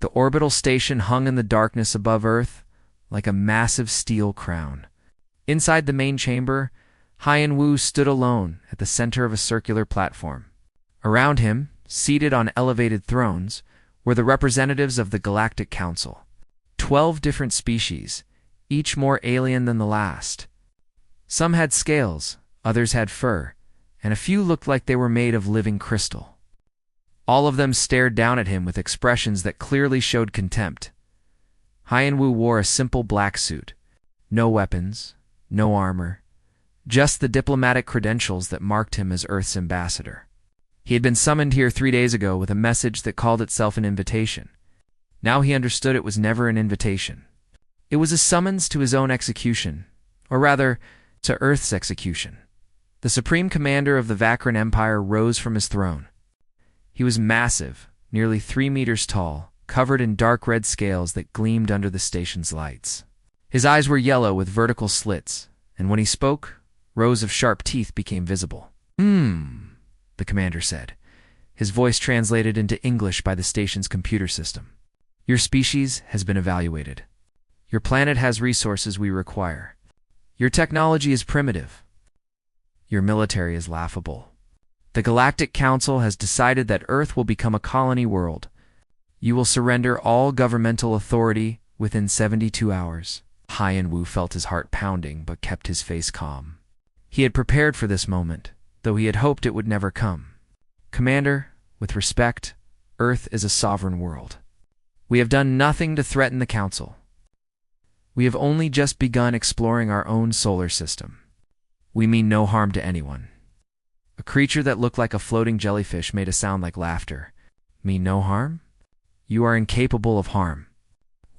The orbital station hung in the darkness above Earth like a massive steel crown. Inside the main chamber, Haiyan Wu stood alone at the center of a circular platform. Around him, seated on elevated thrones, were the representatives of the Galactic Council. 12 different species, each more alien than the last. Some had scales, others had fur, and a few looked like they were made of living crystal. All of them stared down at him with expressions that clearly showed contempt. Haiyan Wu wore a simple black suit. No weapons, no armor, just the diplomatic credentials that marked him as Earth's ambassador. He had been summoned here 3 days ago with a message that called itself an invitation. Now he understood it was never an invitation. It was a summons to his own execution, or rather, to Earth's execution. The supreme commander of the Vakran Empire rose from his throne. He was massive, nearly 3 meters tall, covered in dark red scales that gleamed under the station's lights. His eyes were yellow with vertical slits, and when he spoke, rows of sharp teeth became visible. The commander said, his voice translated into English by the station's computer system. Your species has been evaluated. Your planet has resources we require. Your technology is primitive. Your military is laughable. The Galactic Council has decided that Earth will become a colony world. You will surrender all governmental authority within 72 hours. Haiyan Wu felt his heart pounding but kept his face calm. He had prepared for this moment, though he had hoped it would never come. Commander, with respect, Earth is a sovereign world. We have done nothing to threaten the Council. We have only just begun exploring our own solar system. We mean no harm to anyone. A creature that looked like a floating jellyfish made a sound like laughter. Mean no harm? You are incapable of harm.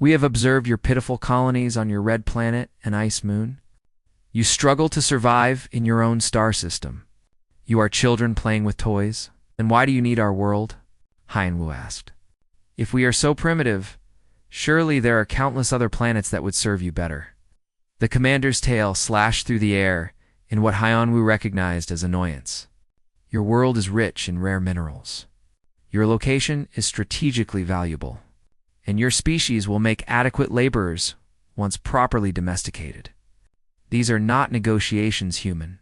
We have observed your pitiful colonies on your red planet and ice moon. You struggle to survive in your own star system. You are children playing with toys. Then why do you need our world? Haiyan Wu asked. If we are so primitive, surely there are countless other planets that would serve you better. The commander's tail slashed through the air in what Haiyan Wu recognized as annoyance. Your world is rich in rare minerals. Your location is strategically valuable, and your species will make adequate laborers once properly domesticated. These are not negotiations, human.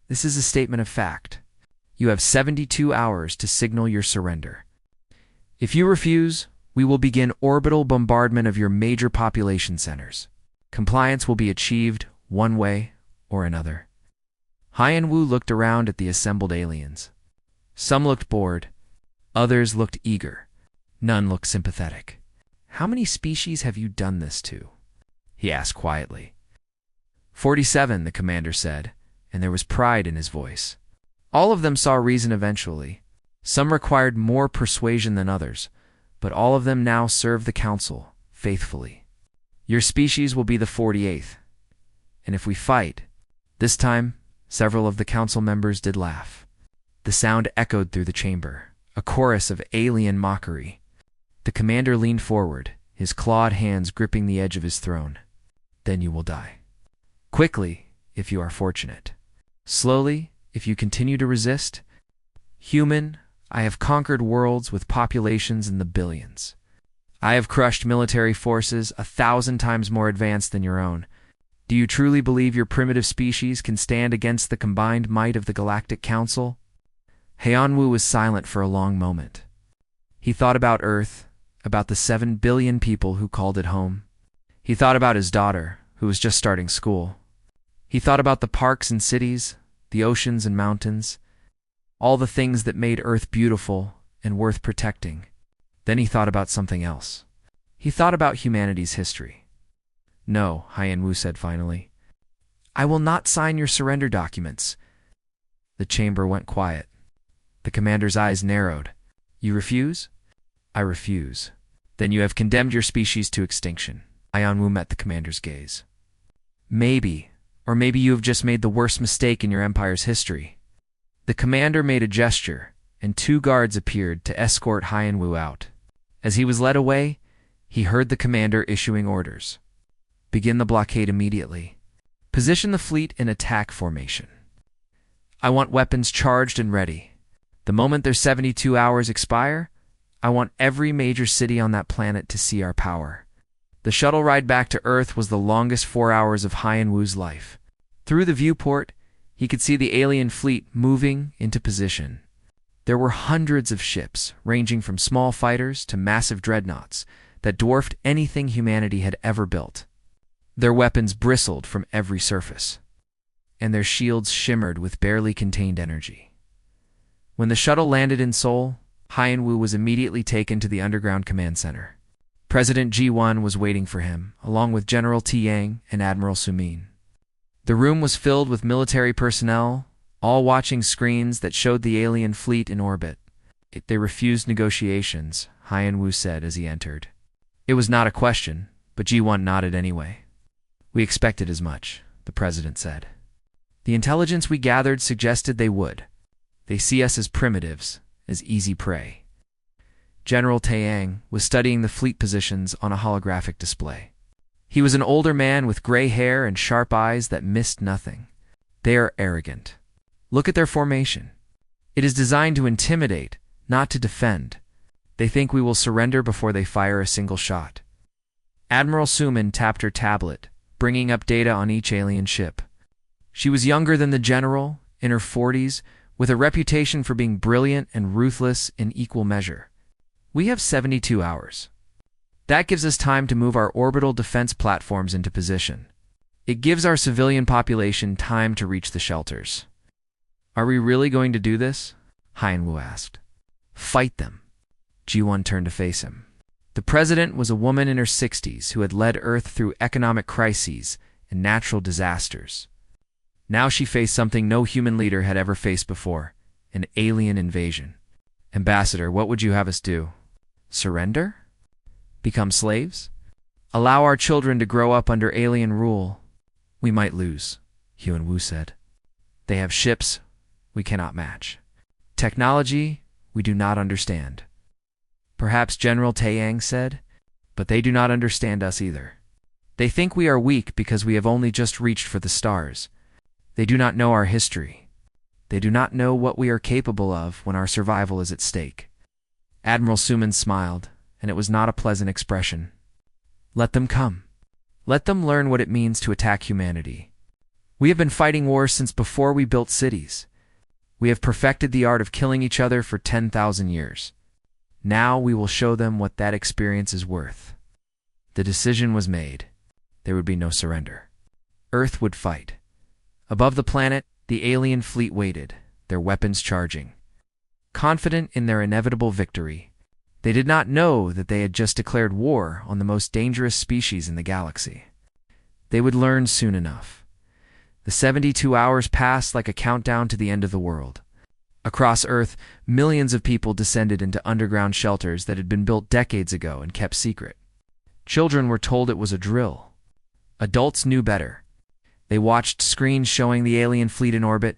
This is a statement of fact. You have 72 hours to signal your surrender. If you refuse, we will begin orbital bombardment of your major population centers. Compliance will be achieved one way or another. Haiyan Wu looked around at the assembled aliens. Some looked bored. Others looked eager. None looked sympathetic. How many species have you done this to? He asked quietly. 47, the commander said, and there was pride in his voice. All of them saw reason eventually. Some required more persuasion than others, but all of them now serve the Council faithfully. Your species will be the 48th. And if we fight, this time, several of the Council members did laugh. The sound echoed through the chamber, a chorus of alien mockery. The commander leaned forward, his clawed hands gripping the edge of his throne. Then you will die. Quickly, if you are fortunate. Slowly, if you continue to resist. Human, I have conquered worlds with populations in the billions. I have crushed military forces 1,000 times more advanced than your own. Do you truly believe your primitive species can stand against the combined might of the Galactic Council? Haiyan Wu was silent for a long moment. He thought about Earth, about the 7 billion people who called it home. He thought about his daughter, who was just starting school. He thought about the parks and cities, the oceans and mountains, all the things that made Earth beautiful and worth protecting. Then he thought about something else. He thought about humanity's history. No, Haiyan Wu said finally. I will not sign your surrender documents. The chamber went quiet. The commander's eyes narrowed. You refuse? I refuse. Then you have condemned your species to extinction. Haiyan Wu met the commander's gaze. Maybe, or maybe you have just made the worst mistake in your empire's history. The commander made a gesture, and 2 guards appeared to escort Haiyan Wu out. As he was led away, he heard the commander issuing orders. Begin the blockade immediately. Position the fleet in attack formation. I want weapons charged and ready. The moment their 72 hours expire, I want every major city on that planet to see our power." The shuttle ride back to Earth was the longest 4 hours of Hyan Wu's life. Through the viewport, he could see the alien fleet moving into position. There were hundreds of ships, ranging from small fighters to massive dreadnoughts, that dwarfed anything humanity had ever built. Their weapons bristled from every surface, and their shields shimmered with barely contained energy. When the shuttle landed in Seoul, Hyan Wu was immediately taken to the underground command center. President Ji-won was waiting for him, along with General T-yang and Admiral Su-min. The room was filled with military personnel, all watching screens that showed the alien fleet in orbit. "They refused negotiations," Hyan Wu said as he entered. It was not a question, but Ji-won nodded anyway. "We expected as much," the president said. "The intelligence we gathered suggested they would. They see us as primitives, as easy prey." General Taeyang was studying the fleet positions on a holographic display. He was an older man with gray hair and sharp eyes that missed nothing. "They are arrogant. Look at their formation. It is designed to intimidate, not to defend. They think we will surrender before they fire a single shot." Admiral Su-min tapped her tablet, bringing up data on each alien ship. She was younger than the general, in her 40s, with a reputation for being brilliant and ruthless in equal measure. "We have 72 hours. That gives us time to move our orbital defense platforms into position. It gives our civilian population time to reach the shelters." "Are we really going to do this?" Hyan Wu asked. "Fight them." Ji-won turned to face him. The president was a woman in her 60s who had led Earth through economic crises and natural disasters. Now she faced something no human leader had ever faced before: an alien invasion. "Ambassador, what would you have us do? Surrender? Become slaves? Allow our children to grow up under alien rule?" "We might lose," Hyan Wu said. "They have ships we cannot match. Technology we do not understand." "Perhaps," General Taeyang said, "but they do not understand us either. They think we are weak because we have only just reached for the stars. They do not know our history. They do not know what we are capable of when our survival is at stake." Admiral Su-min smiled, and it was not a pleasant expression. "Let them come. Let them learn what it means to attack humanity. We have been fighting wars since before we built cities. We have perfected the art of killing each other for 10,000 years. Now we will show them what that experience is worth." The decision was made. There would be no surrender. Earth would fight. Above the planet, the alien fleet waited, their weapons charging. Confident in their inevitable victory, they did not know that they had just declared war on the most dangerous species in the galaxy. They would learn soon enough. The 72 hours passed like a countdown to the end of the world. Across Earth, millions of people descended into underground shelters that had been built decades ago and kept secret. Children were told it was a drill. Adults knew better. They watched screens showing the alien fleet in orbit,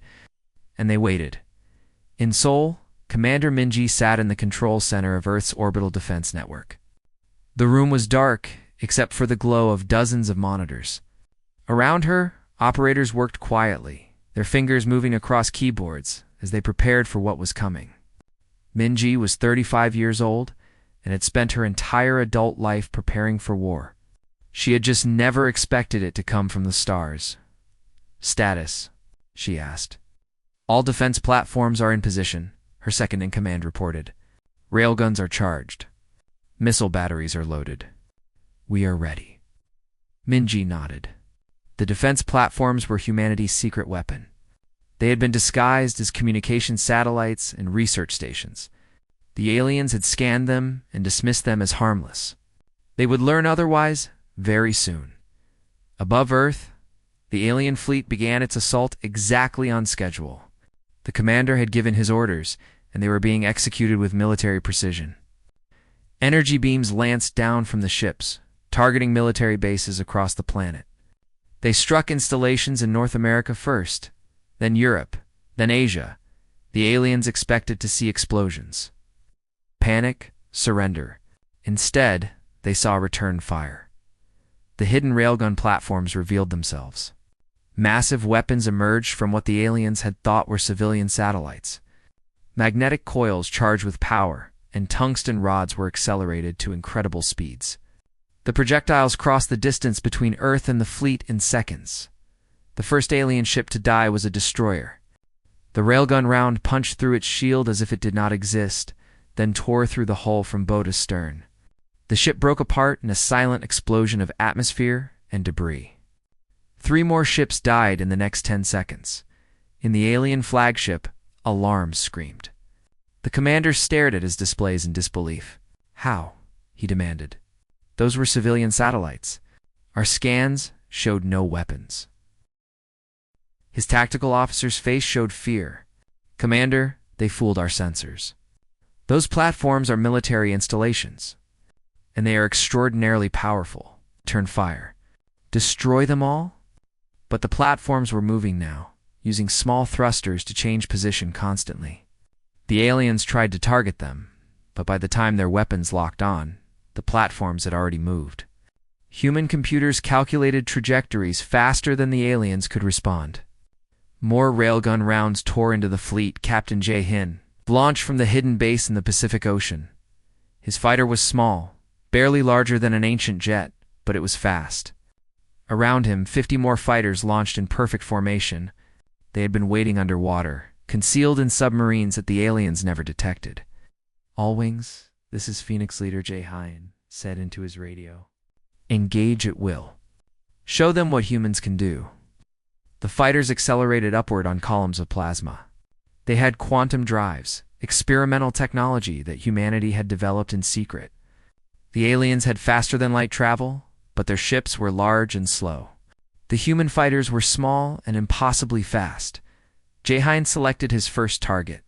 and they waited. In Seoul, Commander Minji sat in the control center of Earth's orbital defense network. The room was dark, except for the glow of dozens of monitors. Around her, operators worked quietly, their fingers moving across keyboards as they prepared for what was coming. Minji was 35 years old and had spent her entire adult life preparing for war. She had just never expected it to come from the stars. "Status?" she asked. "All defense platforms are in position," her second-in-command reported. "Railguns are charged. Missile batteries are loaded. We are ready." Minji nodded. The defense platforms were humanity's secret weapon. They had been disguised as communication satellites and research stations. The aliens had scanned them and dismissed them as harmless. They would learn otherwise very soon. Above Earth, the alien fleet began its assault exactly on schedule. The commander had given his orders, and they were being executed with military precision. Energy beams lanced down from the ships, targeting military bases across the planet. They struck installations in North America first, then Europe, then Asia. The aliens expected to see explosions. Panic, surrender. Instead, they saw return fire. The hidden railgun platforms revealed themselves. Massive weapons emerged from what the aliens had thought were civilian satellites. Magnetic coils charged with power, and tungsten rods were accelerated to incredible speeds. The projectiles crossed the distance between Earth and the fleet in seconds. The first alien ship to die was a destroyer. The railgun round punched through its shield as if it did not exist, then tore through the hull from bow to stern. The ship broke apart in a silent explosion of atmosphere and debris. 3 more ships died in the next 10 seconds. In the alien flagship, alarms screamed. The commander stared at his displays in disbelief. "How?" he demanded. "Those were civilian satellites. Our scans showed no weapons." His tactical officer's face showed fear. "Commander, they fooled our sensors. Those platforms are military installations, and they are extraordinarily powerful. Turn fire. Destroy them all?" But the platforms were moving now, using small thrusters to change position constantly. The aliens tried to target them, but by the time their weapons locked on, the platforms had already moved. Human computers calculated trajectories faster than the aliens could respond. More railgun rounds tore into the fleet. Captain Jae-hin launched from the hidden base in the Pacific Ocean. His fighter was small, barely larger than an ancient jet, but it was fast. Around him, 50 more fighters launched in perfect formation. They had been waiting underwater, concealed in submarines that the aliens never detected. "All wings, this is Phoenix Leader Jae-hin," said into his radio. "Engage at will. Show them what humans can do." The fighters accelerated upward on columns of plasma. They had quantum drives, experimental technology that humanity had developed in secret. The aliens had faster-than-light travel, but their ships were large and slow. The human fighters were small and impossibly fast. Jae-hin selected his first target,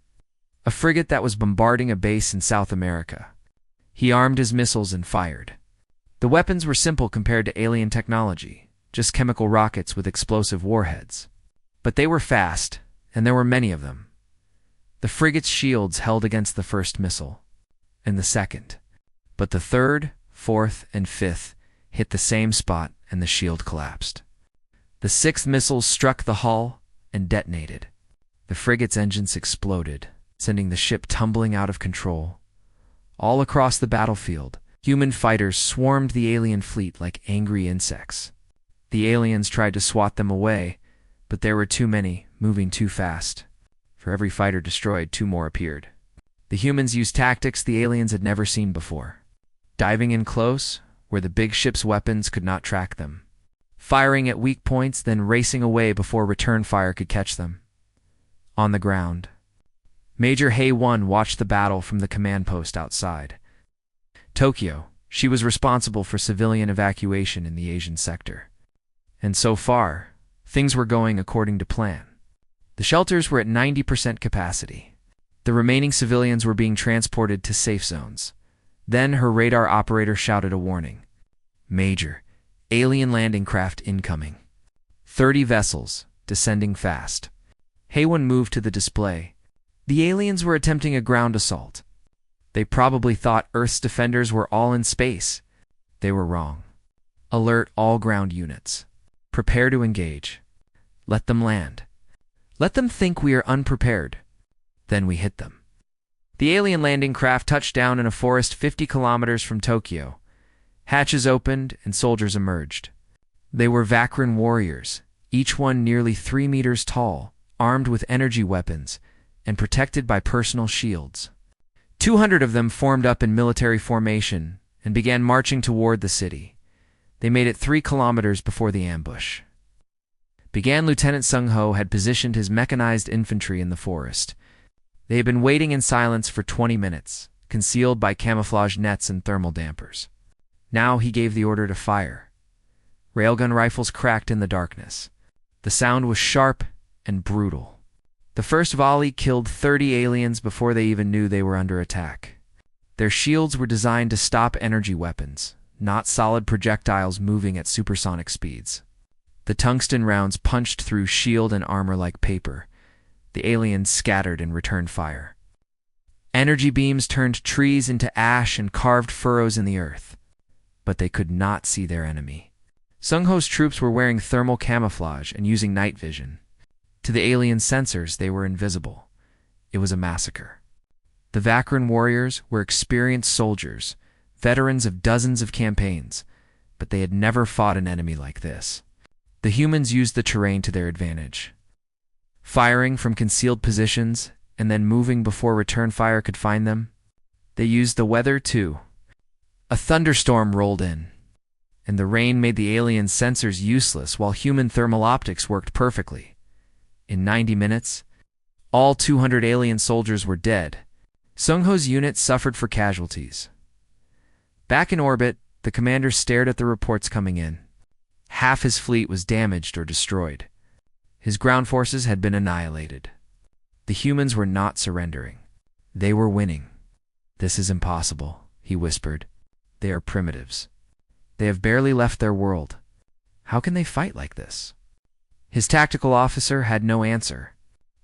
a frigate that was bombarding a base in South America. He armed his missiles and fired. The weapons were simple compared to alien technology, just chemical rockets with explosive warheads. But they were fast, and there were many of them. The frigate's shields held against the first missile, and the second. But the third, fourth, and fifth hit the same spot, and the shield collapsed. The sixth missile struck the hull and detonated. The frigate's engines exploded, sending the ship tumbling out of control. All across the battlefield, human fighters swarmed the alien fleet like angry insects. The aliens tried to swat them away, but there were too many, moving too fast. For every fighter destroyed, 2 more appeared. The humans used tactics the aliens had never seen before. Diving in close, where the big ship's weapons could not track them. Firing at weak points, then racing away before return fire could catch them. On the ground, Major Hae-won watched the battle from the command post outside Tokyo. She was responsible for civilian evacuation in the Asian sector. And so far, things were going according to plan. The shelters were at 90% capacity. The remaining civilians were being transported to safe zones. Then her radar operator shouted a warning. "Major, alien landing craft incoming. 30 vessels, descending fast." Hae-won moved to the display. The aliens were attempting a ground assault. They probably thought Earth's defenders were all in space. They were wrong. "Alert all ground units. Prepare to engage. Let them land. Let them think we are unprepared. Then we hit them." The alien landing craft touched down in a forest 50 kilometers from Tokyo. Hatches opened and soldiers emerged. They were Vakran warriors, each one nearly 3 meters tall, armed with energy weapons, and protected by personal shields. 200 of them formed up in military formation and began marching toward the city. They made it 3 kilometers before the ambush. Lieutenant Sung-ho had positioned his mechanized infantry in the forest. They had been waiting in silence for 20 minutes, concealed by camouflage nets and thermal dampers. Now he gave the order to fire. Railgun rifles cracked in the darkness. The sound was sharp and brutal. The first volley killed 30 aliens before they even knew they were under attack. Their shields were designed to stop energy weapons, not solid projectiles moving at supersonic speeds. The tungsten rounds punched through shield and armor like paper. The aliens scattered and returned fire. Energy beams turned trees into ash and carved furrows in the earth. But they could not see their enemy. Sung-ho's troops were wearing thermal camouflage and using night vision. To the alien sensors, they were invisible. It was a massacre. The Vakran warriors were experienced soldiers, veterans of dozens of campaigns, but they had never fought an enemy like this. The humans used the terrain to their advantage, firing from concealed positions and then moving before return fire could find them. They used the weather too. A thunderstorm rolled in, and the rain made the alien sensors useless while human thermal optics worked perfectly. In 90 minutes, all 200 alien soldiers were dead. Sung-Ho's unit suffered for casualties. Back in orbit, the commander stared at the reports coming in. Half his fleet was damaged or destroyed. His ground forces had been annihilated. The humans were not surrendering. They were winning. "This is impossible," he whispered. "They are primitives. They have barely left their world. How can they fight like this?" His tactical officer had no answer.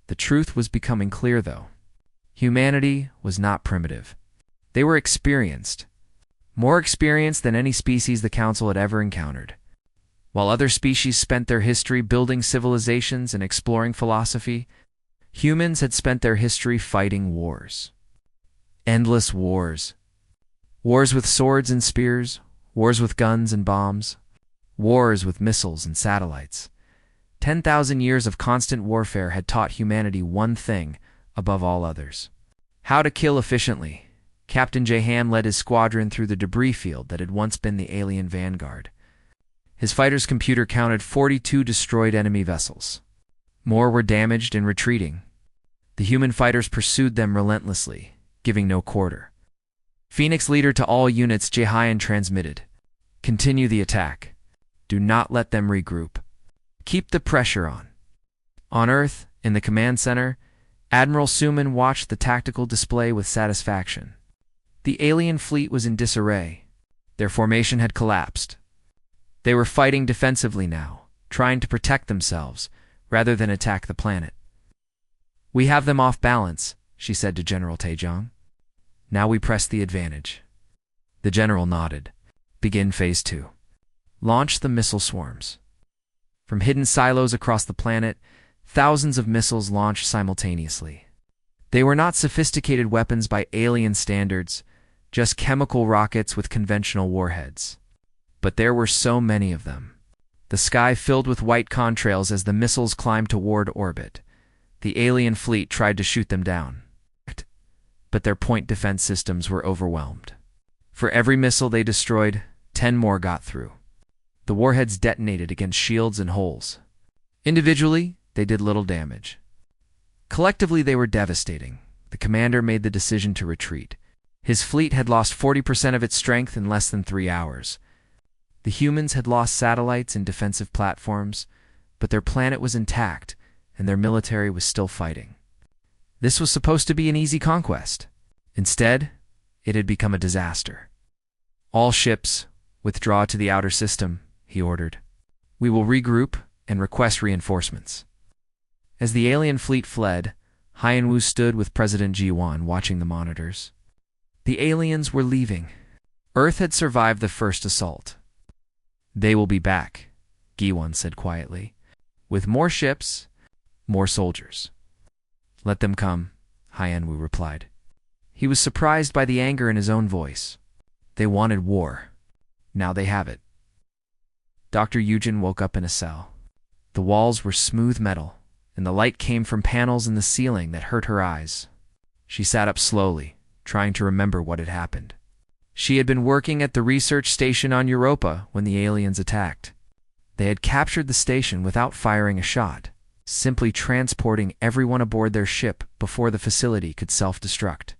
The truth was becoming clear, though. Humanity was not primitive. They were experienced. More experienced than any species the Council had ever encountered. While other species spent their history building civilizations and exploring philosophy, humans had spent their history fighting wars. Endless wars. Wars with swords and spears, wars with guns and bombs, wars with missiles and satellites. 10,000 years of constant warfare had taught humanity one thing above all others: how to kill efficiently. Captain Jahan led his squadron through the debris field that had once been the alien vanguard. His fighter's computer counted 42 destroyed enemy vessels. More were damaged and retreating. The human fighters pursued them relentlessly, giving no quarter. Phoenix leader to all units, Jahan transmitted: "Continue the attack. Do not let them regroup. Keep the pressure on." On Earth, in the command center, Admiral Suman watched the tactical display with satisfaction. The alien fleet was in disarray. Their formation had collapsed. They were fighting defensively now, trying to protect themselves rather than attack the planet. "We have them off balance," she said to General Taejong. "Now we press the advantage." The general nodded. "Begin Phase 2. Launch the missile swarms." From hidden silos across the planet, thousands of missiles launched simultaneously. They were not sophisticated weapons by alien standards, just chemical rockets with conventional warheads. But there were so many of them. The sky filled with white contrails as the missiles climbed toward orbit. The alien fleet tried to shoot them down, but their point defense systems were overwhelmed. For every missile they destroyed, 10 more got through. The warheads detonated against shields and holes. Individually, they did little damage. Collectively, they were devastating. The commander made the decision to retreat. His fleet had lost 40% of its strength in less than 3 hours. The humans had lost satellites and defensive platforms, but their planet was intact, and their military was still fighting. This was supposed to be an easy conquest. Instead, it had become a disaster. "All ships, withdraw to the outer system," he ordered. "We will regroup and request reinforcements." As the alien fleet fled, Hyenwu stood with President Ji-won watching the monitors. The aliens were leaving. Earth had survived the first assault. "They will be back," Gi-won said quietly, "with more ships, more soldiers." "Let them come," Hyenwu replied. He was surprised by the anger in his own voice. They wanted war. Now they have it. Dr. Eugen woke up in a cell. The walls were smooth metal, and the light came from panels in the ceiling that hurt her eyes. She sat up slowly, trying to remember what had happened. She had been working at the research station on Europa when the aliens attacked. They had captured the station without firing a shot, simply transporting everyone aboard their ship before the facility could self-destruct.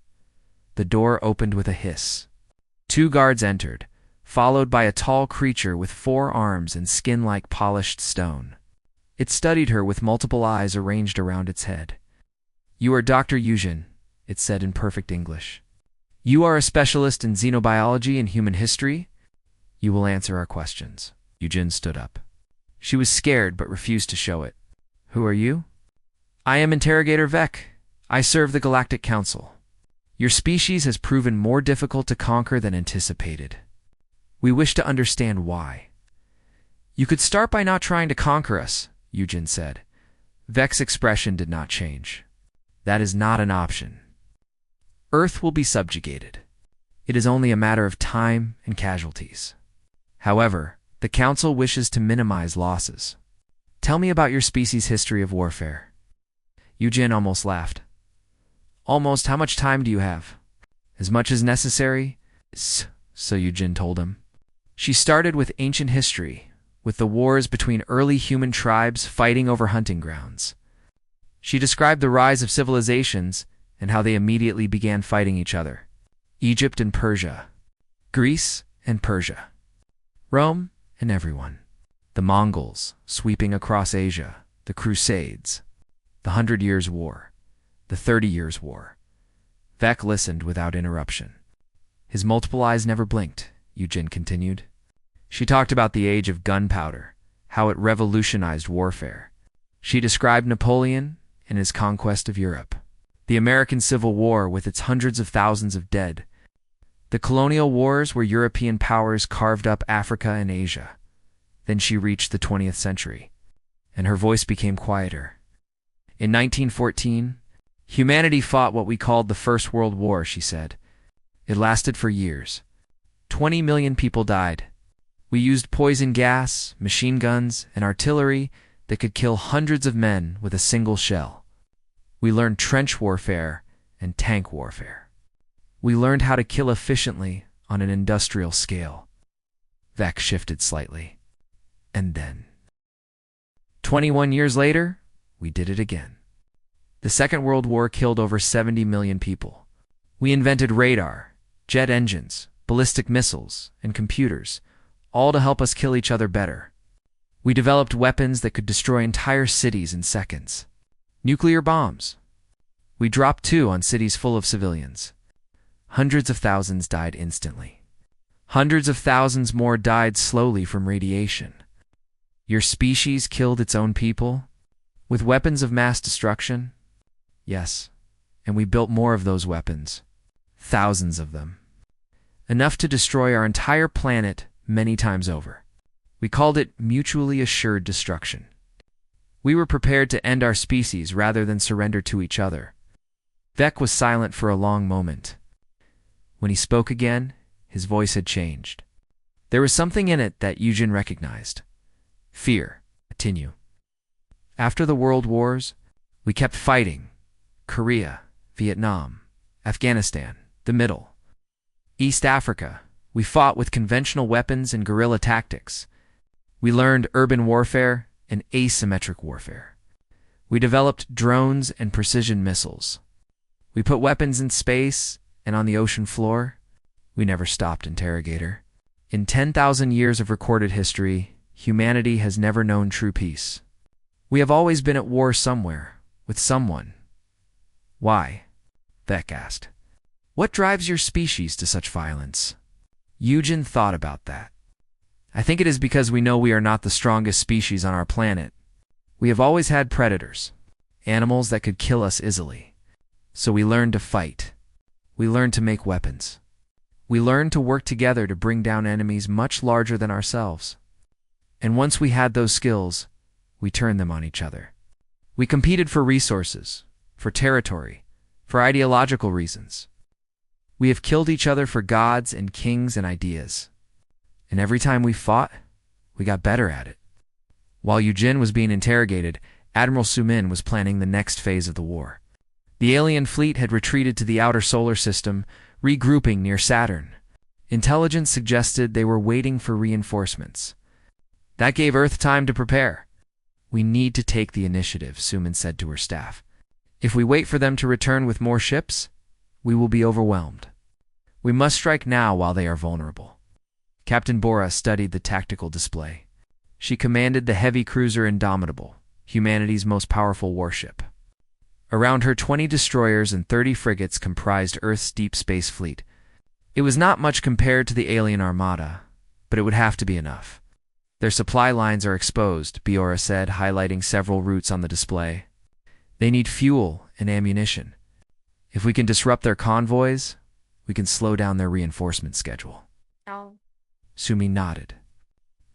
The door opened with a hiss. 2 guards entered, followed by a tall creature with 4 arms and skin like polished stone. It studied her with multiple eyes arranged around its head. "You are Dr. Eugen," it said in perfect English. "You are a specialist in xenobiology and human history? You will answer our questions." Eugen stood up. She was scared but refused to show it. "Who are you?" "I am Interrogator Vec. I serve the Galactic Council. Your species has proven more difficult to conquer than anticipated. We wish to understand why." "You could start by not trying to conquer us," Eugen said. Vec's expression did not change. "That is not an option." Earth will be subjugated. It is only a matter of time and casualties. However, the Council wishes to minimize losses. Tell me about your species' history of warfare. Yujin almost laughed. Almost, how much time do you have? As much as necessary, so Yujin told him. She started with ancient history, with the wars between early human tribes fighting over hunting grounds. She described the rise of civilizations and how they immediately began fighting each other. Egypt and Persia, Greece and Persia, Rome and everyone. The Mongols sweeping across Asia, the Crusades, the 100 Years' War, the 30 Years' War. Vec listened without interruption. His multiple eyes never blinked, Yujin continued. She talked about the age of gunpowder, how it revolutionized warfare. She described Napoleon and his conquest of Europe, the American Civil War with its hundreds of thousands of dead, the colonial wars where European powers carved up Africa and Asia. Then she reached the 20th century, and her voice became quieter. In 1914, humanity fought what we called the First World War, she said. It lasted for years. 20 million people died. We used poison gas, machine guns, and artillery that could kill hundreds of men with a single shell. We learned trench warfare and tank warfare. We learned how to kill efficiently on an industrial scale. Vec shifted slightly. And then, 21 years later, we did it again. The Second World War killed over 70 million people. We invented radar, jet engines, ballistic missiles, and computers, all to help us kill each other better. We developed weapons that could destroy entire cities in seconds. Nuclear bombs. We dropped two on cities full of civilians. Hundreds of thousands died instantly. Hundreds of thousands more died slowly from radiation. Your species killed its own people? With weapons of mass destruction? Yes, and we built more of those weapons. Thousands of them. Enough to destroy our entire planet many times over. We called it mutually assured destruction. We were prepared to end our species rather than surrender to each other. Vec was silent for a long moment. When he spoke again, his voice had changed. There was something in it that Yujin recognized. Fear. Continue. After the World Wars, we kept fighting. Korea, Vietnam, Afghanistan, the Middle East, Africa. We fought with conventional weapons and guerrilla tactics. We learned urban warfare and asymmetric warfare. We developed drones and precision missiles. We put weapons in space and on the ocean floor. We never stopped, interrogator. In 10,000 years of recorded history, humanity has never known true peace. We have always been at war somewhere, with someone. Why? Vec asked. What drives your species to such violence? Yujin thought about that. I think it is because we know we are not the strongest species on our planet. We have always had predators, animals that could kill us easily. So we learned to fight. We learned to make weapons. We learned to work together to bring down enemies much larger than ourselves. And once we had those skills, we turned them on each other. We competed for resources, for territory, for ideological reasons. We have killed each other for gods and kings and ideas. And every time we fought, we got better at it. While Yujin was being interrogated, Admiral Sumin was planning the next phase of the war. The alien fleet had retreated to the outer solar system, regrouping near Saturn. Intelligence suggested they were waiting for reinforcements. That gave Earth time to prepare. We need to take the initiative, Sumin said to her staff. If we wait for them to return with more ships, we will be overwhelmed. We must strike now while they are vulnerable. Captain Bora studied the tactical display. She commanded the heavy cruiser Indomitable, humanity's most powerful warship. Around her 20 destroyers and 30 frigates comprised Earth's deep space fleet. It was not much compared to the alien armada, but it would have to be enough. Their supply lines are exposed, Biora said, highlighting several routes on the display. They need fuel and ammunition. If we can disrupt their convoys, we can slow down their reinforcement schedule. Oh. Sumi nodded.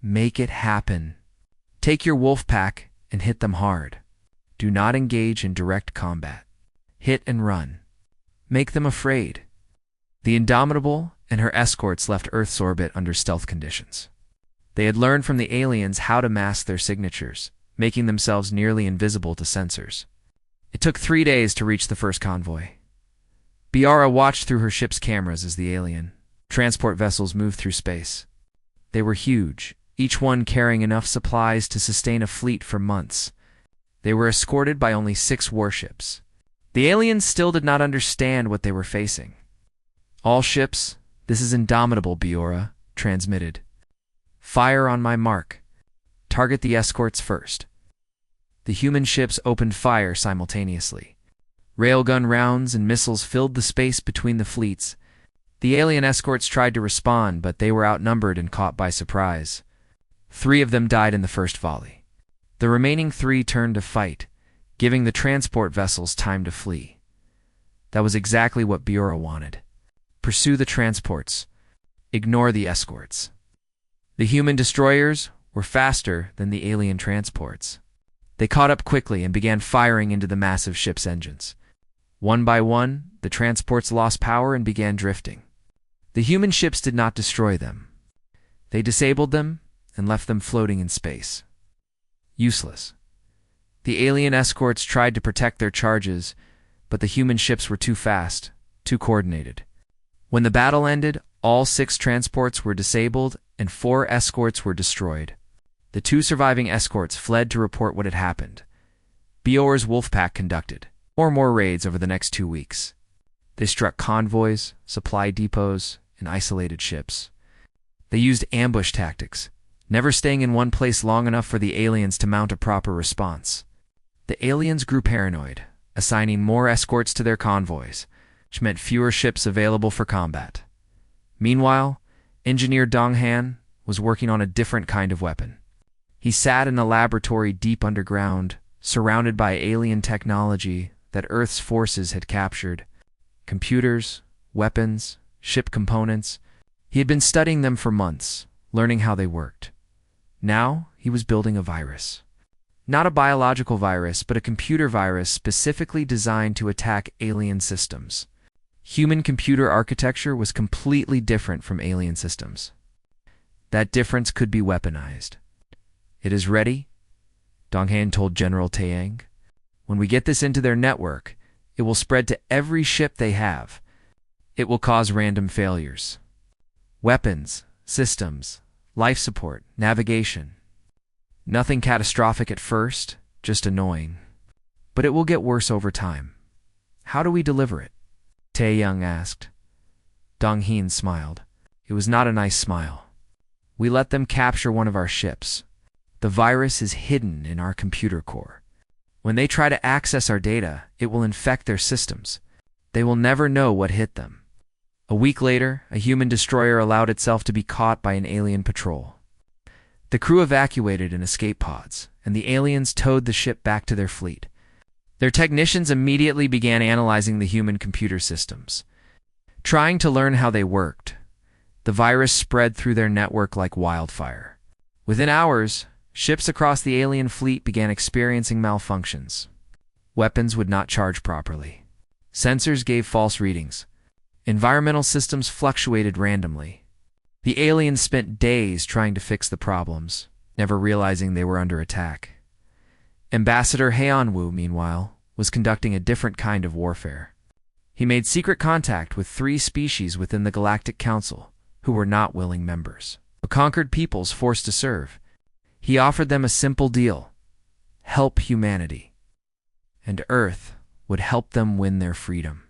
Make it happen. Take your wolf pack and hit them hard. Do not engage in direct combat. Hit and run. make them afraid. The Indomitable and her escorts left Earth's orbit under stealth conditions. They had learned from the aliens how to mask their signatures, making themselves nearly invisible to sensors. It took 3 days to reach the first convoy. Biara watched through her ship's cameras as the alien transport vessels moved through space. They were huge, each one carrying enough supplies to sustain a fleet for months. They were escorted by only 6 warships. The aliens still did not understand what they were facing. "All ships, this is Indomitable," Biora transmitted. "Fire on my mark. Target the escorts first." The human ships opened fire simultaneously. Railgun rounds and missiles filled the space between the fleets. The alien escorts tried to respond, but they were outnumbered and caught by surprise. 3 of them died in the first volley. The remaining 3 turned to fight, giving the transport vessels time to flee. That was exactly what Biora wanted. Pursue the transports. Ignore the escorts. The human destroyers were faster than the alien transports. They caught up quickly and began firing into the massive ship's engines. One by one, the transports lost power and began drifting. The human ships did not destroy them. They disabled them and left them floating in space. Useless. The alien escorts tried to protect their charges, but the human ships were too fast, too coordinated. When the battle ended, all 6 transports were disabled and 4 escorts were destroyed. The 2 surviving escorts fled to report what had happened. Biora's wolf pack conducted 4 more raids over the next 2 weeks. They struck convoys, supply depots, and isolated ships. They used ambush tactics, never staying in one place long enough for the aliens to mount a proper response. The aliens grew paranoid, assigning more escorts to their convoys, which meant fewer ships available for combat. Meanwhile, Engineer Donghan was working on a different kind of weapon. He sat in a laboratory deep underground, surrounded by alien technology that Earth's forces had captured. Computers, weapons, ship components. He had been studying them for months, learning how they worked. Now he was building a virus. Not a biological virus, but a computer virus specifically designed to attack alien systems. Human computer architecture was completely different from alien systems. That difference could be weaponized. "It is ready," Donghan told General Taeyang. "When we get this into their network, it will spread to every ship they have. It will cause random failures. Weapons, systems, life support, navigation. Nothing catastrophic at first, just annoying. But it will get worse over time. How do we deliver it?" Taeyang asked. Donghan smiled. It was not a nice smile. "We let them capture one of our ships. The virus is hidden in our computer core. When they try to access our data, it will infect their systems. They will never know what hit them." A week later, a human destroyer allowed itself to be caught by an alien patrol. The crew evacuated in escape pods, and the aliens towed the ship back to their fleet. Their technicians immediately began analyzing the human computer systems, trying to learn how they worked. The virus spread through their network like wildfire. Within hours, ships across the alien fleet began experiencing malfunctions. Weapons would not charge properly. Sensors gave false readings. Environmental systems fluctuated randomly. The aliens spent days trying to fix the problems, never realizing they were under attack. Ambassador Heianwu, meanwhile, was conducting a different kind of warfare. He made secret contact with 3 species within the Galactic Council, who were not willing members, but conquered peoples forced to serve. He offered them a simple deal: help humanity, and Earth would help them win their freedom.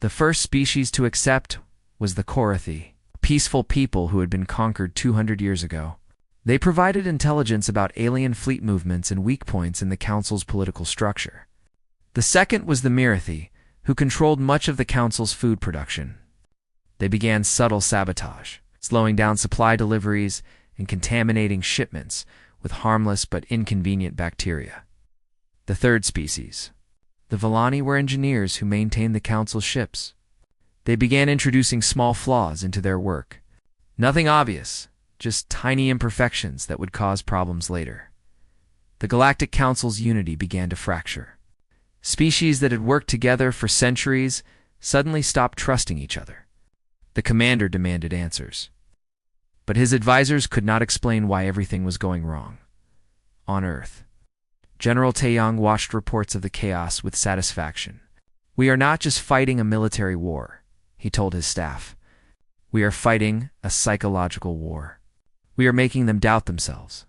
The first species to accept was the Korathi, peaceful people who had been conquered 200 years ago. They provided intelligence about alien fleet movements and weak points in the Council's political structure. The second was the Mirathi, who controlled much of the Council's food production. They began subtle sabotage, slowing down supply deliveries and contaminating shipments with harmless but inconvenient bacteria. The third species, the Villani, were engineers who maintained the Council's ships. They began introducing small flaws into their work. Nothing obvious, just tiny imperfections that would cause problems later. The Galactic Council's unity began to fracture. Species that had worked together for centuries suddenly stopped trusting each other. The commander demanded answers. But his advisors could not explain why everything was going wrong. On Earth, General Taeyong watched reports of the chaos with satisfaction. "We are not just fighting a military war," he told his staff. "We are fighting a psychological war. We are making them doubt themselves.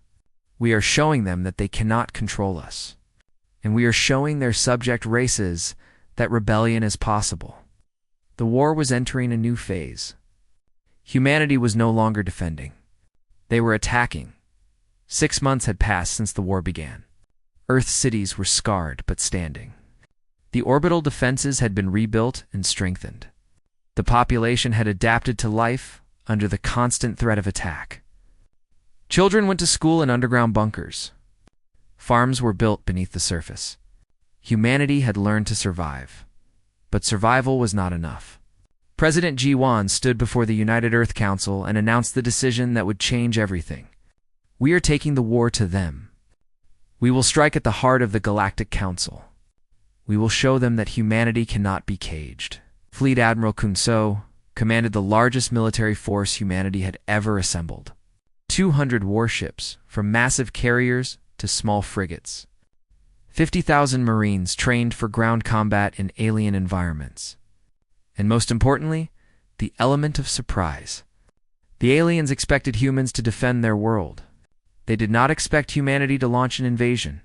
We are showing them that they cannot control us. And we are showing their subject races that rebellion is possible." The war was entering a new phase. Humanity was no longer defending. They were attacking. 6 months had passed since the war began. Earth's cities were scarred but standing. The orbital defenses had been rebuilt and strengthened. The population had adapted to life under the constant threat of attack. Children went to school in underground bunkers. Farms were built beneath the surface. Humanity had learned to survive. But survival was not enough. President Ji-won stood before the United Earth Council and announced the decision that would change everything. "We are taking the war to them. We will strike at the heart of the Galactic Council. We will show them that humanity cannot be caged." Fleet Admiral Kun-so commanded the largest military force humanity had ever assembled. 200 warships, from massive carriers to small frigates. 50,000 Marines trained for ground combat in alien environments. And most importantly, the element of surprise. The aliens expected humans to defend their world. They did not expect humanity to launch an invasion.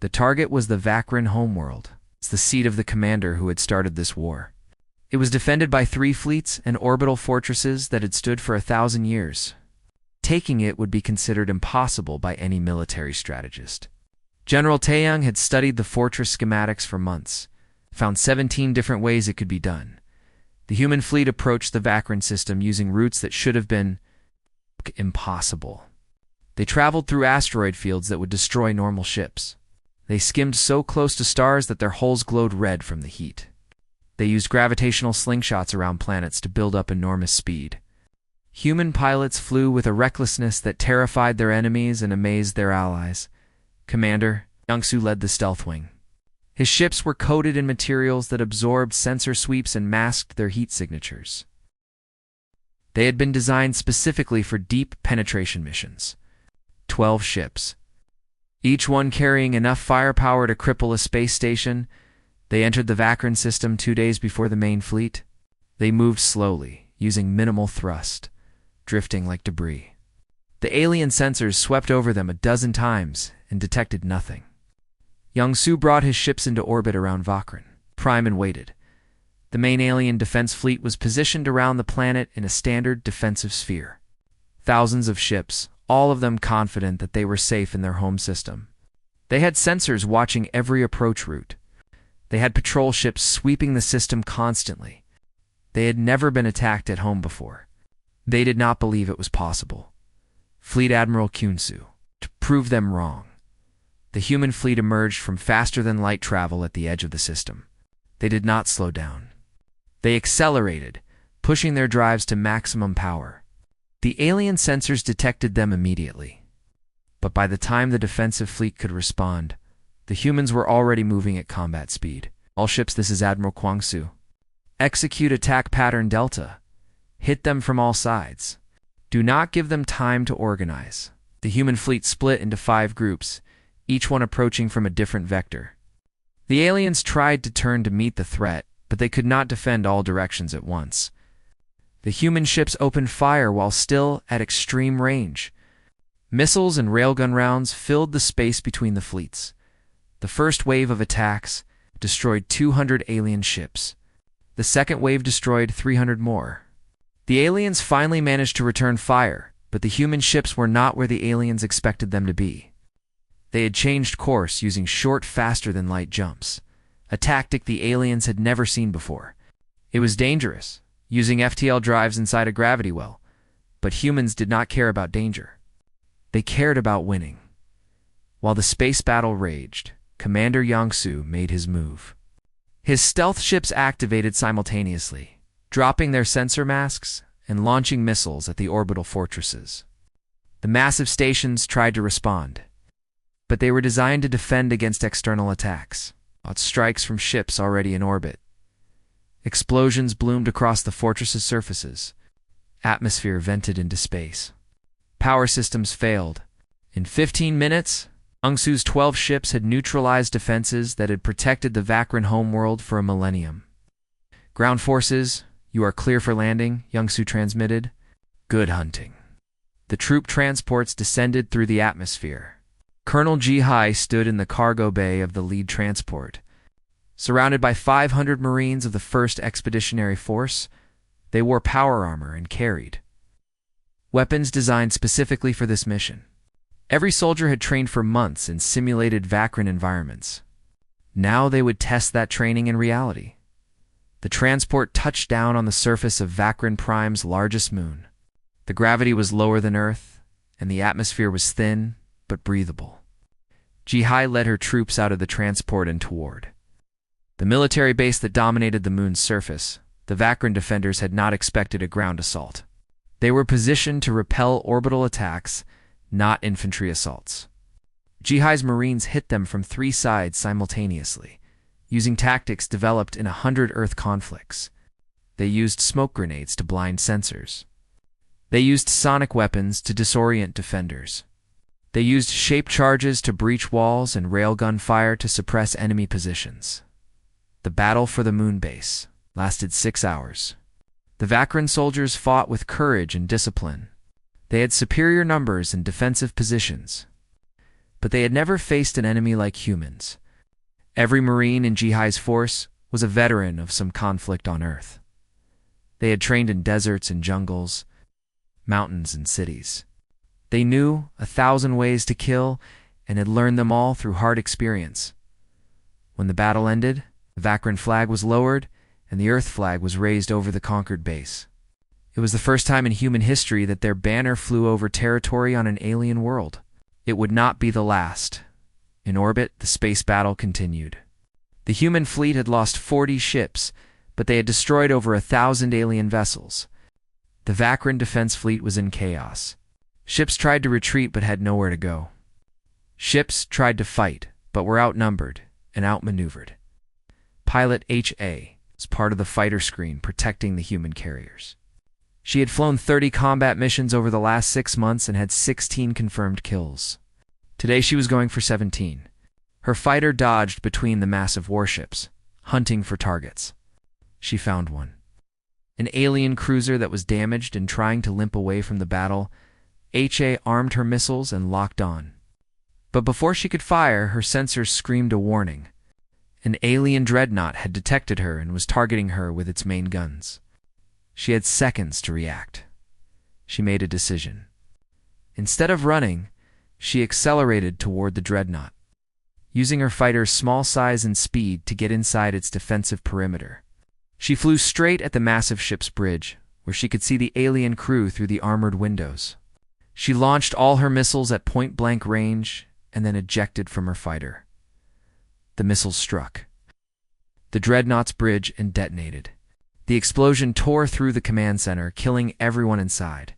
The target was the Vakran homeworld. It's the seat of the commander who had started this war. It was defended by 3 fleets and orbital fortresses that had stood for 1,000 years. Taking it would be considered impossible by any military strategist. General Taeyong had studied the fortress schematics for months, found 17 different ways it could be done. The human fleet approached the Vakran system using routes that should have been impossible. They traveled through asteroid fields that would destroy normal ships. They skimmed so close to stars that their hulls glowed red from the heat. They used gravitational slingshots around planets to build up enormous speed. Human pilots flew with a recklessness that terrified their enemies and amazed their allies. Commander Young-soo led the stealth wing. His ships were coated in materials that absorbed sensor sweeps and masked their heat signatures. They had been designed specifically for deep penetration missions. 12 ships, each one carrying enough firepower to cripple a space station. They entered the Vakran system 2 days before the main fleet. They moved slowly, using minimal thrust, drifting like debris. The alien sensors swept over them a dozen times and detected nothing. Young-soo brought his ships into orbit around Vakran, prime and waited. The main alien defense fleet was positioned around the planet in a standard defensive sphere. Thousands of ships, all of them confident that they were safe in their home system. They had sensors watching every approach route. They had patrol ships sweeping the system constantly. They had never been attacked at home before. They did not believe it was possible. Fleet Admiral Kun-soo, to prove them wrong. The human fleet emerged from faster-than-light travel at the edge of the system. They did not slow down. They accelerated, pushing their drives to maximum power. The alien sensors detected them immediately. But by the time the defensive fleet could respond, the humans were already moving at combat speed. "All ships, this is Admiral Kwang-soo. Execute attack pattern Delta. Hit them from all sides. Do not give them time to organize." The human fleet split into 5 groups, each one approaching from a different vector. The aliens tried to turn to meet the threat, but they could not defend all directions at once. The human ships opened fire while still at extreme range. Missiles and railgun rounds filled the space between the fleets. The first wave of attacks destroyed 200 alien ships. The second wave destroyed 300 more. The aliens finally managed to return fire, but the human ships were not where the aliens expected them to be. They had changed course using short, faster-than-light jumps, a tactic the aliens had never seen before. It was dangerous, using FTL drives inside a gravity well, but humans did not care about danger. They cared about winning. While the space battle raged, Commander Young-soo made his move. His stealth ships activated simultaneously, dropping their sensor masks and launching missiles at the orbital fortresses. The massive stations tried to respond, but they were designed to defend against external attacks, not strikes from ships already in orbit. Explosions bloomed across the fortress's surfaces. Atmosphere vented into space. Power systems failed. In 15 minutes, Ungsu's 12 ships had neutralized defenses that had protected the Vakran homeworld for a millennium. "Ground forces, you are clear for landing," Youngsu transmitted. "Good hunting." The troop transports descended through the atmosphere. Colonel Ji-hai stood in the cargo bay of the lead transport. Surrounded by 500 Marines of the 1st Expeditionary Force, they wore power armor and carried weapons designed specifically for this mission. Every soldier had trained for months in simulated Vakran environments. Now they would test that training in reality. The transport touched down on the surface of Vakran Prime's largest moon. The gravity was lower than Earth, and the atmosphere was thin but breathable. Ji-hai led her troops out of the transport and toward the military base that dominated the moon's surface. The Vakran defenders had not expected a ground assault. They were positioned to repel orbital attacks, not infantry assaults. Ji-hai's Marines hit them from 3 sides simultaneously, using tactics developed in 100 Earth conflicts. They used smoke grenades to blind sensors. They used sonic weapons to disorient defenders. They used shape charges to breach walls and railgun fire to suppress enemy positions. The battle for the moon base lasted 6 hours. The Vakran soldiers fought with courage and discipline. They had superior numbers and defensive positions, but they had never faced an enemy like humans. Every Marine in Ji-hai's force was a veteran of some conflict on Earth. They had trained in deserts and jungles, mountains and cities. They knew 1,000 ways to kill and had learned them all through hard experience. When the battle ended, the Vakran flag was lowered and the Earth flag was raised over the conquered base. It was the first time in human history that their banner flew over territory on an alien world. It would not be the last. In orbit, the space battle continued. The human fleet had lost 40 ships, but they had destroyed over 1,000 alien vessels. The Vakran defense fleet was in chaos. Ships tried to retreat but had nowhere to go. Ships tried to fight, but were outnumbered and outmaneuvered. Pilot HA was part of the fighter screen protecting the human carriers. She had flown 30 combat missions over the last 6 months and had 16 confirmed kills. Today she was going for 17. Her fighter dodged between the massive warships, hunting for targets. She found one. An alien cruiser that was damaged and trying to limp away from the battle. HA armed her missiles and locked on. But before she could fire, her sensors screamed a warning. An alien dreadnought had detected her and was targeting her with its main guns. She had seconds to react. She made a decision. Instead of running, she accelerated toward the dreadnought, using her fighter's small size and speed to get inside its defensive perimeter. She flew straight at the massive ship's bridge, where she could see the alien crew through the armored windows. She launched all her missiles at point-blank range and then ejected from her fighter. The missiles struck the dreadnought's bridge and detonated. The explosion tore through the command center, killing everyone inside.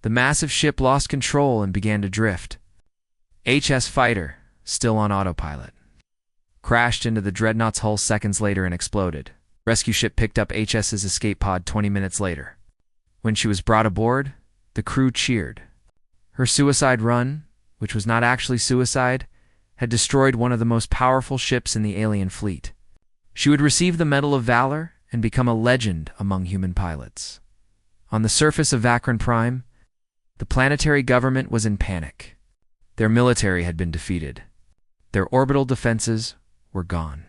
The massive ship lost control and began to drift. HS fighter, still on autopilot, crashed into the dreadnought's hull seconds later and exploded. Rescue ship picked up HS's escape pod 20 minutes later. When she was brought aboard, the crew cheered. Her suicide run, which was not actually suicide, had destroyed one of the most powerful ships in the alien fleet. She would receive the Medal of Valor and become a legend among human pilots. On the surface of Vakran Prime, the planetary government was in panic. Their military had been defeated. Their orbital defenses were gone.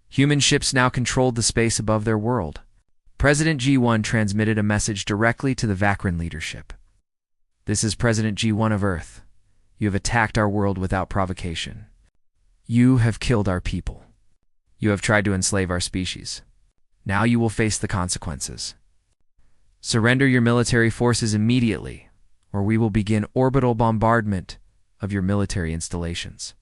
Human ships now controlled the space above their world. President G1 transmitted a message directly to the Vakran leadership. "This is President G1 of Earth. You have attacked our world without provocation. You have killed our people. You have tried to enslave our species. Now you will face the consequences. Surrender your military forces immediately, or we will begin orbital bombardment of your military installations.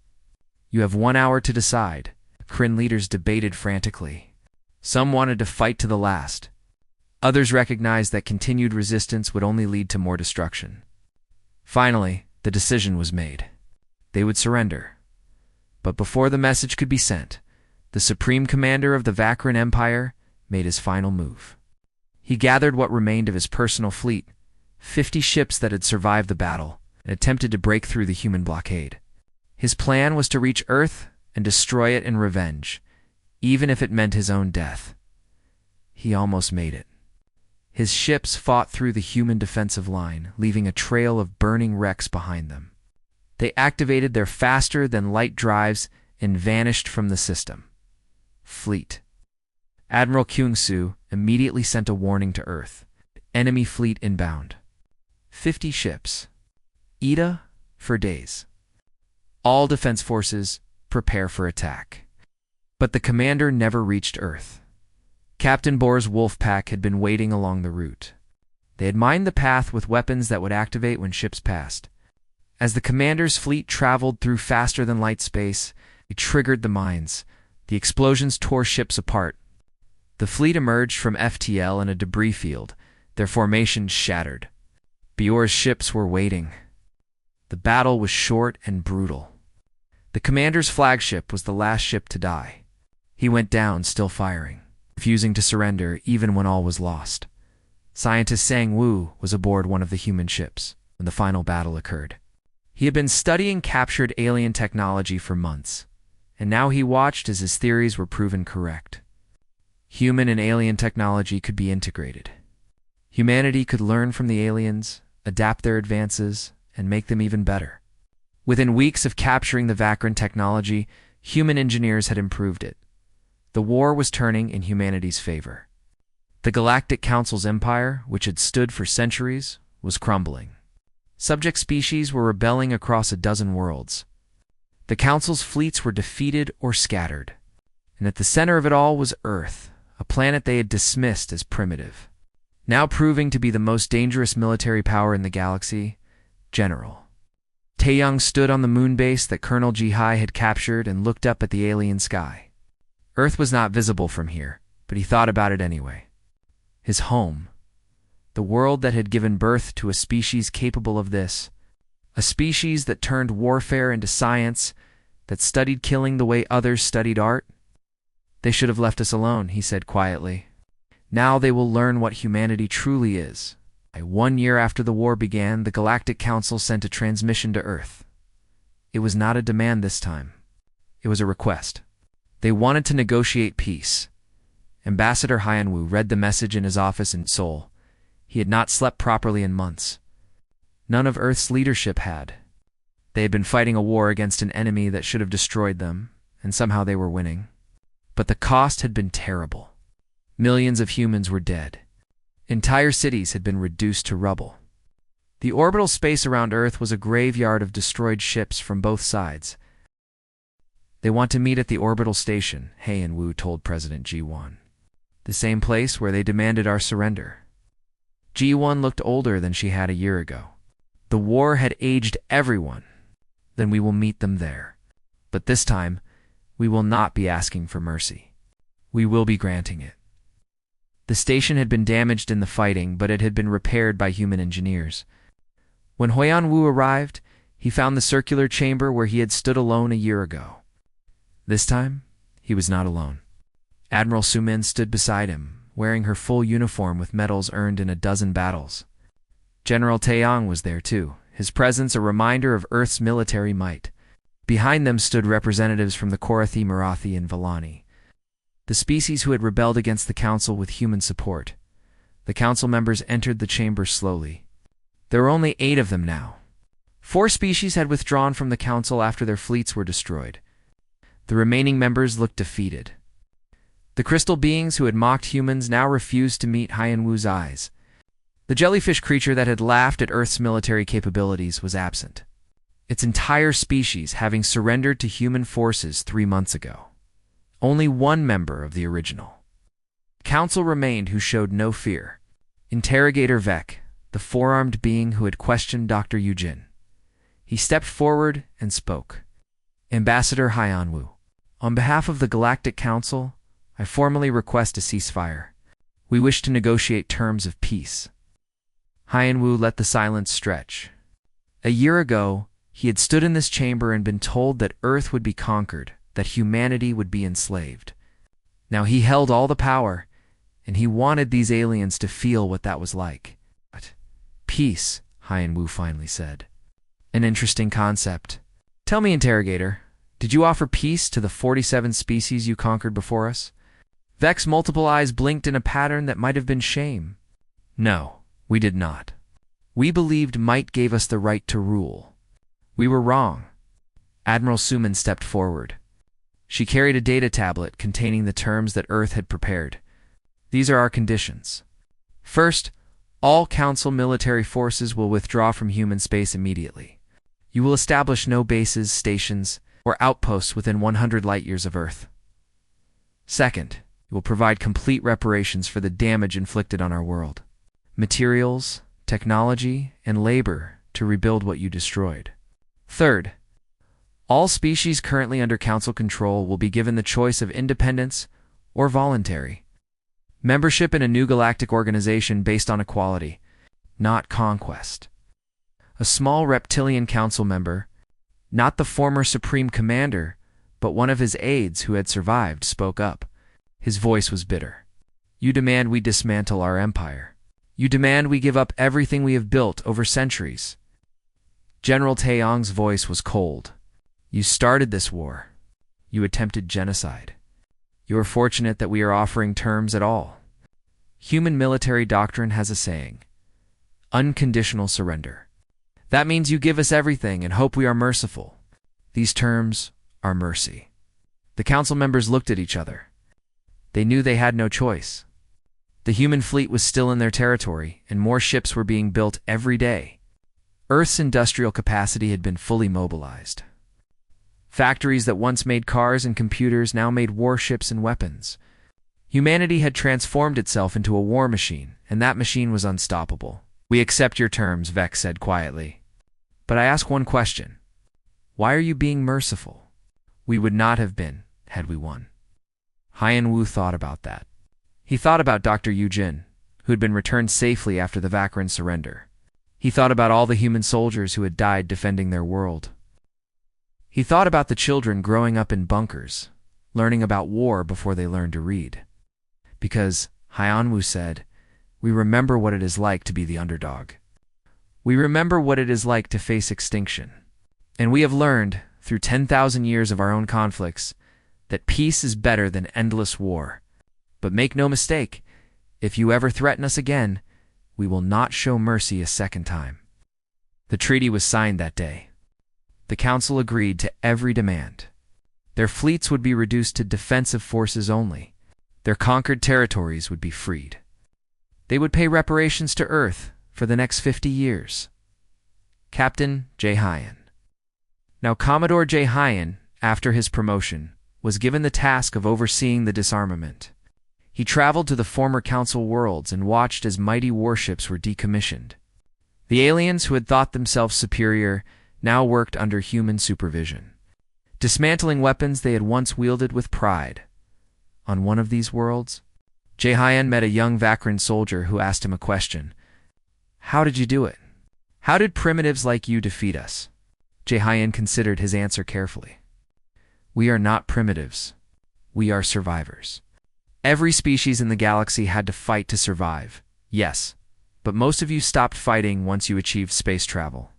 You have 1 hour to decide." Kryn leaders debated frantically. Some wanted to fight to the last. Others recognized that continued resistance would only lead to more destruction. Finally, the decision was made. They would surrender. But before the message could be sent, the Supreme Commander of the Vakran Empire, made his final move. He gathered what remained of his personal fleet, 50 ships that had survived the battle, and attempted to break through the human blockade. His plan was to reach Earth and destroy it in revenge, even if it meant his own death. He almost made it. His ships fought through the human defensive line, leaving a trail of burning wrecks behind them. They activated their faster-than-light drives and vanished from the system. Fleet. Admiral Kyung-soo immediately sent a warning to Earth. Enemy fleet inbound. 50 ships. Ida for days. All defense forces prepare for attack. But the commander never reached Earth. Captain Bohr's wolf pack had been waiting along the route. They had mined the path with weapons that would activate when ships passed. As the commander's fleet traveled through faster-than-light space, they triggered the mines. The explosions tore ships apart. The fleet emerged from FTL in a debris field, their formations shattered. Bohr's ships were waiting. The battle was short and brutal. The commander's flagship was the last ship to die. He went down, still firing, refusing to surrender even when all was lost. Scientist Sang-woo was aboard one of the human ships when the final battle occurred. He had been studying captured alien technology for months, and now he watched as his theories were proven correct. Human and alien technology could be integrated. Humanity could learn from the aliens, adapt their advances, and make them even better. Within weeks of capturing the Vakran technology, human engineers had improved it. The war was turning in humanity's favor. The Galactic Council's empire, which had stood for centuries, was crumbling. Subject species were rebelling across a dozen worlds. The Council's fleets were defeated or scattered. And at the center of it all was Earth, a planet they had dismissed as primitive. Now proving to be the most dangerous military power in the galaxy, General Taeyong stood on the moon base that Colonel Ji-hai had captured and looked up at the alien sky. Earth was not visible from here, but he thought about it anyway. His home. The world that had given birth to a species capable of this. A species that turned warfare into science, that studied killing the way others studied art. They should have left us alone, he said quietly. Now they will learn what humanity truly is. 1 year after the war began, the Galactic Council sent a transmission to Earth. It was not a demand this time. It was a request. They wanted to negotiate peace. Ambassador Hyun-woo read the message in his office in Seoul. He had not slept properly in months. None of Earth's leadership had. They had been fighting a war against an enemy that should have destroyed them, and somehow they were winning. But the cost had been terrible. Millions of humans were dead. Entire cities had been reduced to rubble. The orbital space around Earth was a graveyard of destroyed ships from both sides. They want to meet at the orbital station, Hyun-woo told President Ji-won. The same place where they demanded our surrender. Ji-won looked older than she had a year ago. The war had aged everyone. Then we will meet them there. But this time, we will not be asking for mercy. We will be granting it. The station had been damaged in the fighting, but it had been repaired by human engineers. When Hyun-woo arrived, he found the circular chamber where he had stood alone a year ago. This time, he was not alone. Admiral Su-min stood beside him, wearing her full uniform with medals earned in a dozen battles. General Taeyong was there too, his presence a reminder of Earth's military might. Behind them stood representatives from the Korathi, Marathi, and Villani, the species who had rebelled against the Council with human support. The Council members entered the chamber slowly. There were only 8 of them now. 4 species had withdrawn from the Council after their fleets were destroyed. The remaining members looked defeated. The crystal beings who had mocked humans now refused to meet Hyun-woo's eyes. The jellyfish creature that had laughed at Earth's military capabilities was absent, its entire species having surrendered to human forces 3 months ago. Only 1 member of the original Council remained who showed no fear. Interrogator Vec, the 4-armed being who had questioned Dr. Yujin. He stepped forward and spoke. Ambassador Hyun-woo, on behalf of the Galactic Council, I formally request a ceasefire. We wish to negotiate terms of peace. Hyun-woo let the silence stretch. A year ago, he had stood in this chamber and been told that Earth would be conquered, that humanity would be enslaved. Now he held all the power, and he wanted these aliens to feel what that was like. But peace, Hyan Wu finally said. An interesting concept. Tell me, interrogator, did you offer peace to the 47 species you conquered before us? Vex's multiple eyes blinked in a pattern that might have been shame. No, we did not. We believed might gave us the right to rule. We were wrong. Admiral Suman stepped forward. She carried a data tablet containing the terms that Earth had prepared. These are our conditions. First, all Council military forces will withdraw from human space immediately. You will establish no bases, stations, or outposts within 100 light-years of Earth. Second, you will provide complete reparations for the damage inflicted on our world. Materials, technology, and labor to rebuild what you destroyed. Third, all species currently under Council control will be given the choice of independence or voluntary. Membership in a new galactic organization based on equality, not conquest. A small reptilian council member, not the former Supreme Commander, but one of his aides who had survived, spoke up. His voice was bitter. You demand we dismantle our empire. You demand we give up everything we have built over centuries. General Taeyong's voice was cold. You started this war. You attempted genocide. You are fortunate that we are offering terms at all. Human military doctrine has a saying: unconditional surrender. That means you give us everything and hope we are merciful. These terms are mercy. The council members looked at each other. They knew they had no choice. The human fleet was still in their territory, and more ships were being built every day. Earth's industrial capacity had been fully mobilized. Factories that once made cars and computers now made warships and weapons. Humanity had transformed itself into a war machine, and that machine was unstoppable. We accept your terms, Vex said quietly. But I ask one question. Why are you being merciful? We would not have been, had we won. Hyan Wu thought about that. He thought about Dr. Yu Jin, who had been returned safely after the Vakran surrender. He thought about all the human soldiers who had died defending their world. He thought about the children growing up in bunkers, learning about war before they learned to read. Because, Hyan Wu said, we remember what it is like to be the underdog. We remember what it is like to face extinction. And we have learned, through 10,000 years of our own conflicts, that peace is better than endless war. But make no mistake, if you ever threaten us again, we will not show mercy a second time. The treaty was signed that day. The Council agreed to every demand. Their fleets would be reduced to defensive forces only. Their conquered territories would be freed. They would pay reparations to Earth for the next 50 years. Captain J. Hyan. Now Commodore J. Hyan, after his promotion, was given the task of overseeing the disarmament. He traveled to the former Council worlds and watched as mighty warships were decommissioned. The aliens who had thought themselves superior now worked under human supervision, dismantling weapons they had once wielded with pride. On one of these worlds, J. Hyan met a young Vakran soldier who asked him a question. How did you do it? How did primitives like you defeat us? J. Hyan considered his answer carefully. We are not primitives. We are survivors. Every species in the galaxy had to fight to survive, yes, but most of you stopped fighting once you achieved space travel.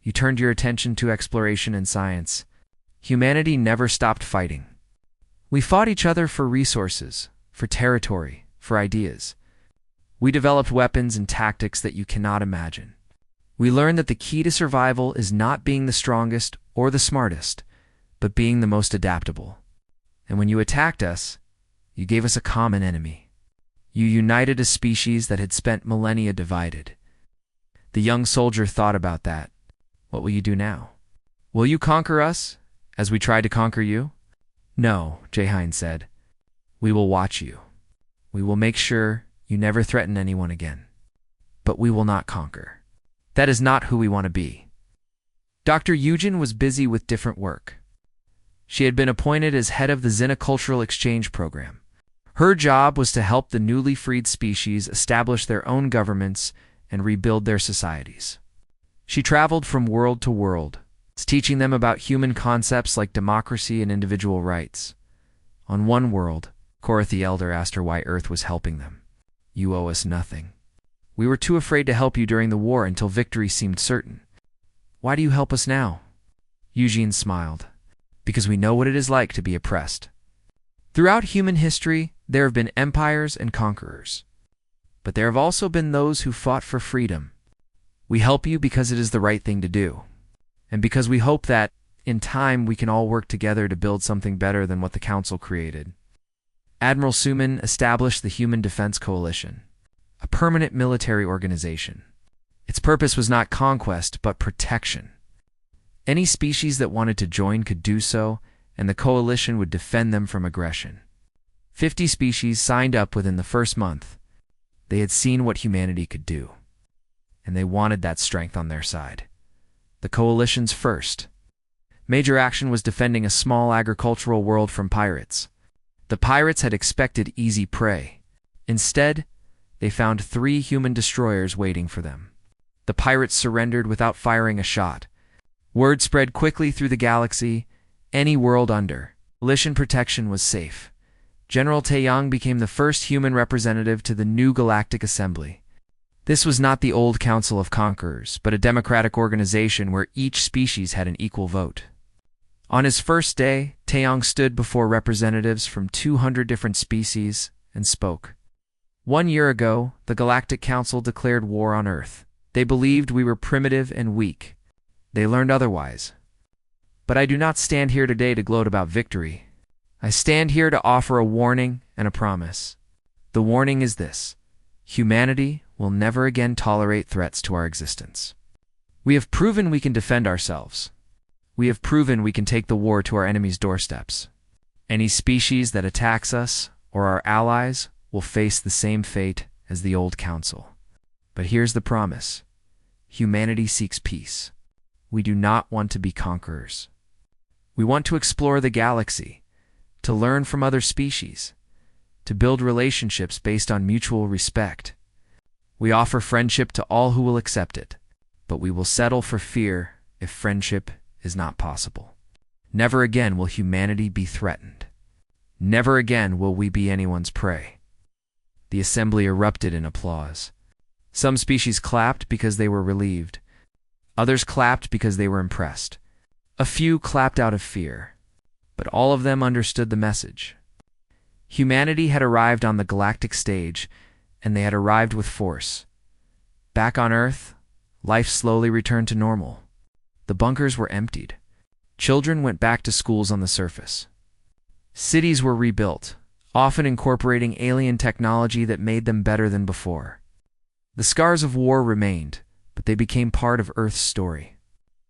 You turned your attention to exploration and science. Humanity never stopped fighting. We fought each other for resources, for territory, for ideas. We developed weapons and tactics that you cannot imagine. We learned that the key to survival is not being the strongest or the smartest, but being the most adaptable. And when you attacked us, you gave us a common enemy. You united a species that had spent millennia divided. The young soldier thought about that. What will you do now? Will you conquer us, as we tried to conquer you? No, Jaehyun said. We will watch you. We will make sure you never threaten anyone again. But we will not conquer. That is not who we want to be. Dr. Yujin was busy with different work. She had been appointed as head of the Xenocultural Exchange Program. Her job was to help the newly freed species establish their own governments and rebuild their societies. She traveled from world to world, teaching them about human concepts like democracy and individual rights. On one world, Korath the Elder asked her why Earth was helping them. You owe us nothing. We were too afraid to help you during the war until victory seemed certain. Why do you help us now? Eugene smiled. Because we know what it is like to be oppressed. Throughout human history, there have been empires and conquerors. But there have also been those who fought for freedom. We help you because it is the right thing to do. And because we hope that, in time, we can all work together to build something better than what the Council created. Admiral Suman established the Human Defense Coalition, a permanent military organization. Its purpose was not conquest, but protection. Any species that wanted to join could do so, and the coalition would defend them from aggression. 50 species signed up within the first month. They had seen what humanity could do, and they wanted that strength on their side. The coalition's first major action was defending a small agricultural world from pirates. The pirates had expected easy prey. Instead, they found 3 human destroyers waiting for them. The pirates surrendered without firing a shot. Word spread quickly through the galaxy. Any world under coalition protection was safe. General Taeyang became the first human representative to the new Galactic Assembly. This was not the old Council of Conquerors, but a democratic organization where each species had an equal vote. On his first day, Taeyang stood before representatives from 200 different species and spoke. 1 year ago, the Galactic Council declared war on Earth. They believed we were primitive and weak. They learned otherwise. But I do not stand here today to gloat about victory. I stand here to offer a warning and a promise. The warning is this: humanity will never again tolerate threats to our existence. We have proven we can defend ourselves. We have proven we can take the war to our enemies' doorsteps. Any species that attacks us or our allies will face the same fate as the old council. But here's the promise. Humanity seeks peace. We do not want to be conquerors. We want to explore the galaxy, to learn from other species, to build relationships based on mutual respect. We offer friendship to all who will accept it, but we will settle for fear if friendship is not possible. Never again will humanity be threatened. Never again will we be anyone's prey. The assembly erupted in applause. Some species clapped because they were relieved. Others clapped because they were impressed. A few clapped out of fear, but all of them understood the message. Humanity had arrived on the galactic stage, and they had arrived with force. Back on Earth, life slowly returned to normal. The bunkers were emptied. Children went back to schools on the surface. Cities were rebuilt, often incorporating alien technology that made them better than before. The scars of war remained, but they became part of Earth's story.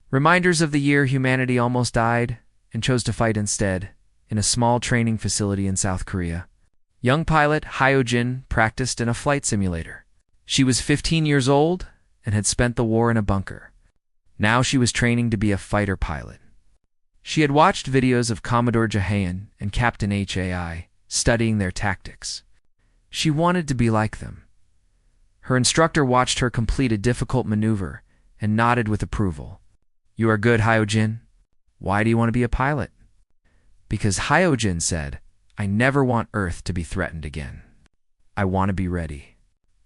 Reminders of the year humanity almost died and chose to fight instead, in a small training facility in South Korea. Young pilot Hyojin practiced in a flight simulator. She was 15 years old and had spent the war in a bunker. Now she was training to be a fighter pilot. She had watched videos of Commodore Jahan and Captain HAI, studying their tactics. She wanted to be like them. Her instructor watched her complete a difficult maneuver and nodded with approval. You are good, Hyojin. Why do you want to be a pilot? Because Hyojin said, I never want Earth to be threatened again. I want to be ready.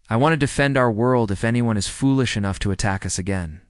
I want to defend our world if anyone is foolish enough to attack us again.